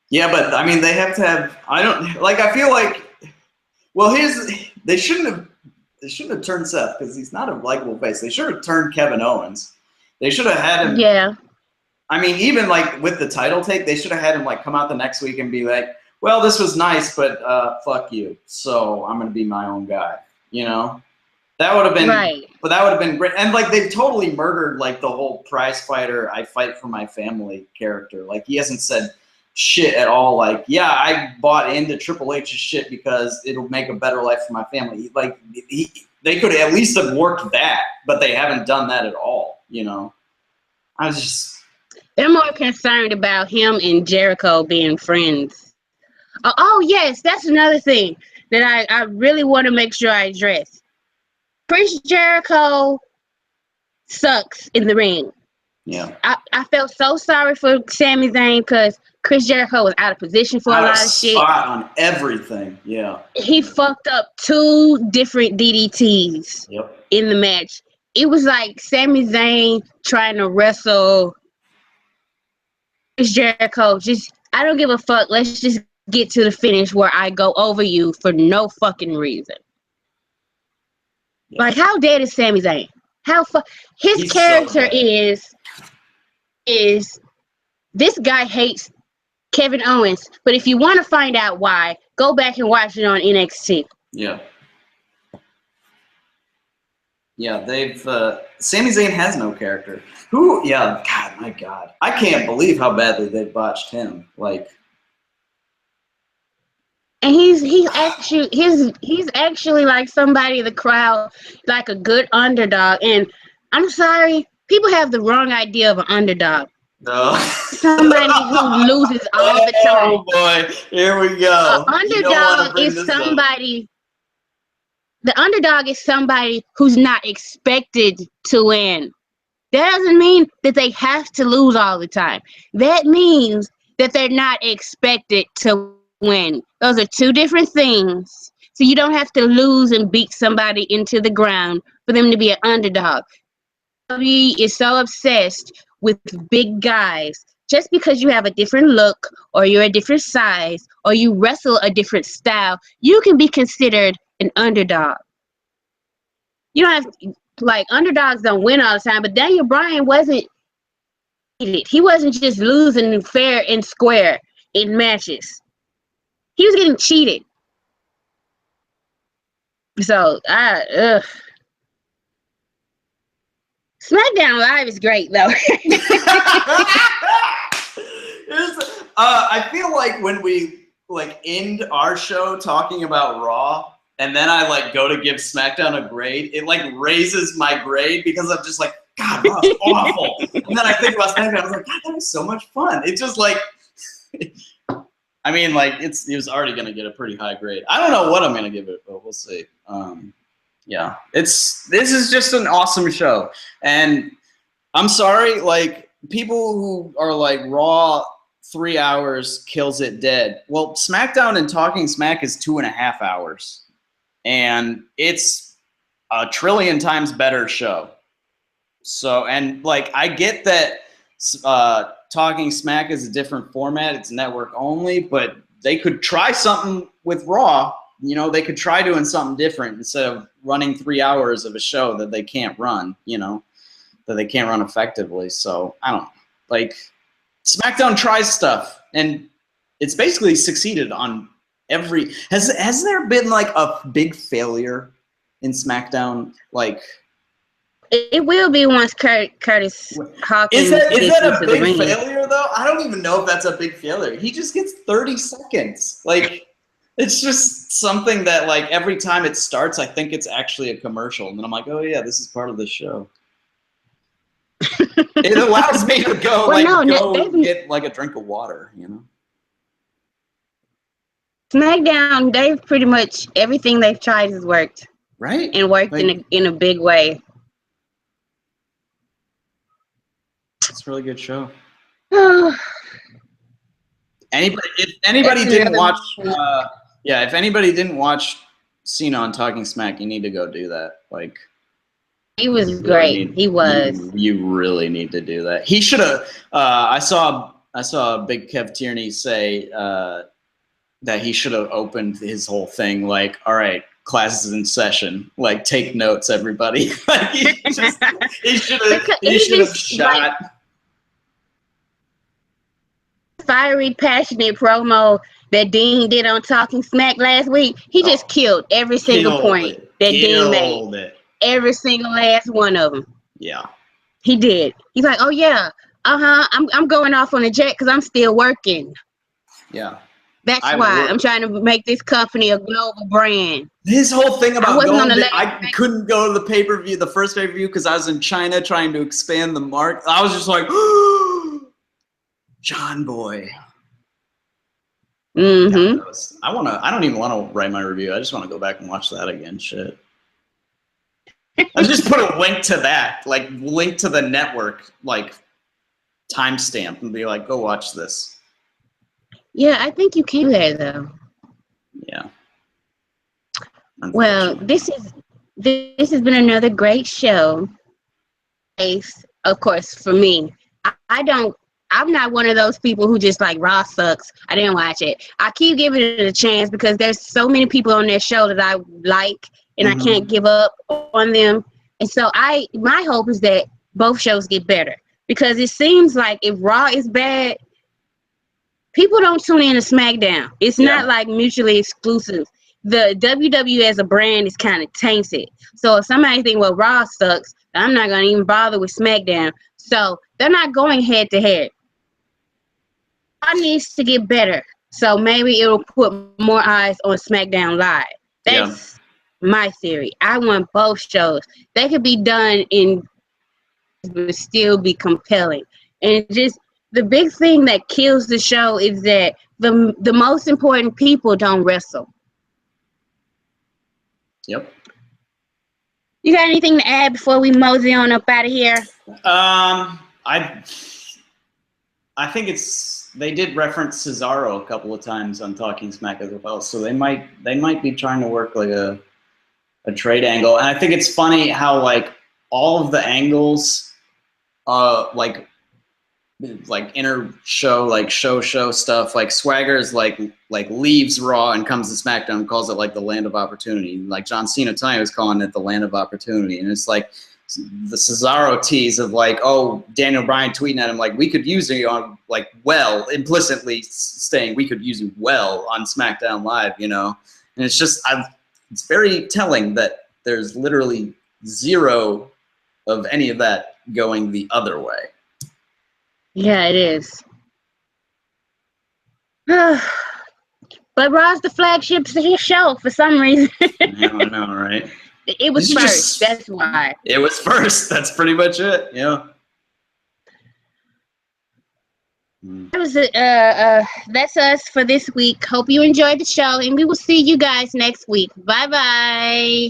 Yeah, but I mean they have to have. I feel like. Well, they shouldn't have turned Seth because he's not a likable face. They should have turned Kevin Owens. They should have had him. Yeah. I mean, even like with the title take, they should have had him like come out the next week and be like, "Well, this was nice, but fuck you. So I'm gonna be my own guy." That would have been right. But that would have been great. And like they've totally murdered like the whole prize fighter, I fight for my family character. Like he hasn't said shit at all. Like, yeah, I bought into Triple H's shit because it'll make a better life for my family. Like they could at least have worked that, but they haven't done that at all. I was just. They're more concerned about him and Jericho being friends. Oh yes, that's another thing that I really want to make sure I address. Chris Jericho sucks in the ring. Yeah. I felt so sorry for Sami Zayn because Chris Jericho was out of position for a lot of shit. Spot on everything, yeah. He fucked up 2 different DDTs in the match. It was like Sami Zayn trying to wrestle Chris Jericho. I don't give a fuck. Let's just get to the finish where I go over you for no fucking reason. Yeah. Like, how dead is Sami Zayn? His character so is this guy hates Kevin Owens, but if you want to find out why, go back and watch it on NXT. Yeah. Yeah, Sami Zayn has no character. God, my God. I can't believe how badly they botched him. Like. And he's actually like somebody in the crowd, like a good underdog. And I'm sorry, people have the wrong idea of an underdog. No. Somebody who loses all the time. Oh boy, here we go. Underdog is somebody. The underdog is somebody who's not expected to win. That doesn't mean that they have to lose all the time. That means that they're not expected to win. Those are 2 different things. So you don't have to lose and beat somebody into the ground for them to be an underdog. WWE is so obsessed with big guys. Just because you have a different look or you're a different size or you wrestle a different style, you can be considered an underdog. You don't have like underdogs don't win all the time, but Daniel Bryan wasn't. He wasn't just losing fair and square in matches. He was getting cheated. So SmackDown Live is great though. I feel like when we like end our show talking about Raw, and then I like go to give SmackDown a grade, it like raises my grade because I'm just like, God, that was awful. And then I think about SmackDown, I was like, God, that was so much fun. It's just like, I mean, like it was already gonna get a pretty high grade. I don't know what I'm gonna give it, but we'll see. Yeah, this is just an awesome show, and I'm sorry, like people who are like Raw 3 hours kills it dead. Well, SmackDown and Talking Smack is 2.5 hours, and it's a trillion times better show. So, and like I get that Talking Smack is a different format; it's network only, but they could try something with Raw. You know, they could try doing something different instead of running 3 hours of a show that they can't run, you know, that they can't run effectively. So I don't know. Like SmackDown tries stuff and it's basically succeeded on every, has there been like a big failure in SmackDown? Like it will be once Curtis Hawkins is that gets a into the big ring. failure though? I don't even know if that's a big failure. He just gets 30 seconds. Like it's just something that like every time it starts, I think it's actually a commercial. And then I'm like, oh yeah, this is part of the show. It allows me to go get like a drink of water, you know? SmackDown, they've pretty much, everything they've tried has worked. Right. And worked like, in a big way. It's a really good show. If anybody didn't watch, if anybody didn't watch Cena on Talking Smack, you need to go do that. Like, he was great. He was. You really need to do that. He should have. I saw Big Kev Tierney say that he should have opened his whole thing like, all right, class is in session. Like, take notes, everybody. Like, he should have shot. Like, fiery, passionate promo that Dean did on Talking Smack last week. He just killed every single point that Dean made. Every single last one of them. Yeah. He did. He's like, oh yeah, I'm going off on a jet because I'm still working. Yeah. That's why I'm trying to make this company a global brand. His whole thing about I couldn't go to the pay-per-view, the first pay-per-view, because I was in China trying to expand the market. I was just like, John Boy. Mm-hmm. I don't even want to write my review. I just want to go back and watch that again. Shit. I just put a link to that, like link to the network, like timestamp, and be like, go watch this. Yeah, I think you can do that though. Yeah. Well, this has been another great show. Of course, for me, I'm not one of those people who just like Raw sucks. I didn't watch it. I keep giving it a chance because there's so many people on that show that I like, and I can't give up on them. And so my hope is that both shows get better, because it seems like if Raw is bad, people don't tune in to SmackDown. It's not like mutually exclusive. The WWE as a brand is kind of tainted. So if somebody think, well, Raw sucks, I'm not going to even bother with SmackDown. So they're not going head to head. Raw needs to get better. So maybe it'll put more eyes on SmackDown Live. That's my theory. I want both shows. They could be done but still be compelling. And just the big thing that kills the show is that the most important people don't wrestle. Yep. You got anything to add before we mosey on up out of here? I think they did reference Cesaro a couple of times on Talking Smack as well, so they might be trying to work like a trade angle. And I think it's funny how like all of the angles, like inner show, like show stuff, like Swagger's like leaves Raw and comes to SmackDown and calls it like the land of opportunity. Like John Cena tonight was calling it the land of opportunity, and it's like the Cesaro tease of like, oh, Daniel Bryan tweeting at him like, we could use you on like implicitly saying we could use you well on SmackDown Live, you know. And it's just it's very telling that there's literally zero of any of that going the other way. Yeah, it is. But Raw's the flagship show for some reason. I know, right? It was first. That's why. It was first. That's pretty much it. Yeah. That was that's us for this week. Hope you enjoyed the show, and we will see you guys next week. Bye bye.